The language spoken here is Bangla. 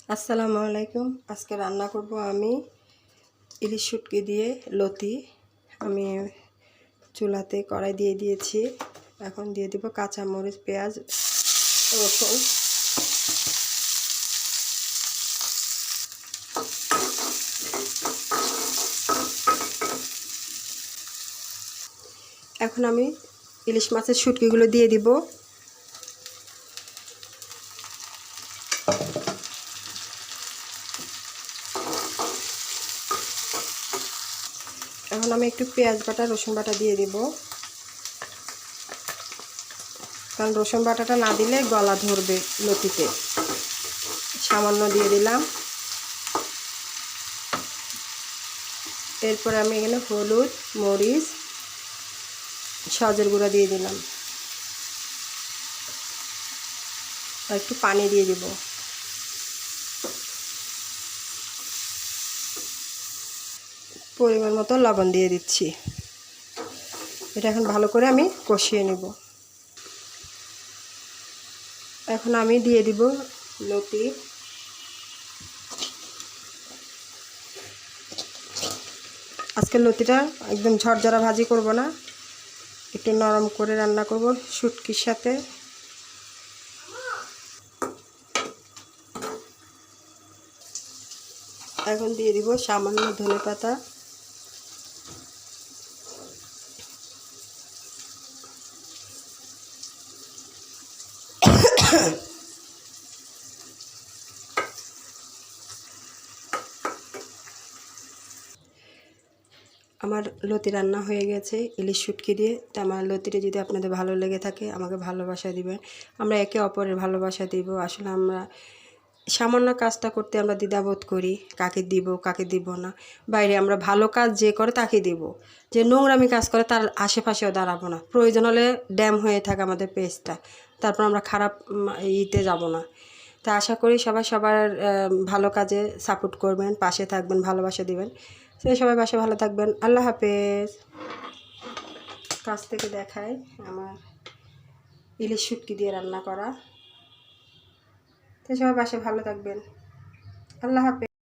আসসালামু আলাইকুম। আজকে রান্না করব আমি ইলিশ শুটকি দিয়ে লতি। আমি চুলাতে কড়াই দিয়ে দিয়েছি। এখন দিয়ে দিব কাঁচা মরিচ, পেঁয়াজ, রসুন। এখন আমি ইলিশ মাছের শুটকিগুলো দিয়ে দিব। এখন আমি একটু পেঁয়াজ বাটা, রসুন বাটা দিয়ে দিব, কারণ রসুন বাটাটা না দিলে গলা ধরবে লতিতে। সামান্য দিয়ে দিলাম। এরপর আমি এখানে হলুদ, মরিচ, সজের গুঁড়া দিয়ে দিলাম আর একটু পানি দিয়ে দিব। পরিমাণ মতো লবণ দিয়ে দিচ্ছি। এটা এখন ভালো করে আমি কষিয়ে নেব। এখন আমি দিয়ে দিব লতি। আজকে লতিটা একদম ঝরঝরা ভাজি করব না, একটু নরম করে রান্না করব শুটকির সাথে। এখন দিয়ে দিব সামান্য ধনেপাতা, আমার লতি রান্না হয়ে গেছে ইলিশ শুটকি দিয়ে। তো আমার লতিটা যদি আপনাদের ভালো লেগে থাকে আমাকে ভালোবাসা দিবেন। আমরা একে অপরের ভালোবাসা দিব। আসলে আমরা সামান্য কাজটা করতে আমরা দ্বিধাবোধ করি, কাকে দিব কাকে দিব না। বাইরে আমরা ভালো কাজ যে করে তাকে দিব, যে নোংরামি কাজ করে তার আশেপাশেও দাঁড়াবো না। প্রয়োজন হলে ড্যাম হয়ে থাকে আমাদের পেজটা, তারপর আমরা খারাপ ইতে যাব না। তা আশা করি সবাই সবার ভালো কাজে সাপোর্ট করবেন, পাশে থাকবেন, ভালোবাসা দিবেন। সে সবাই পাশে ভালো থাকবেন। আল্লাহ হাফেজ। কাছ থেকে দেখায় আমার ইলিশ শুটকি দিয়ে রান্না করা। তো সবাই পাশে ভালো থাকবেন। আল্লাহ হাফেজ।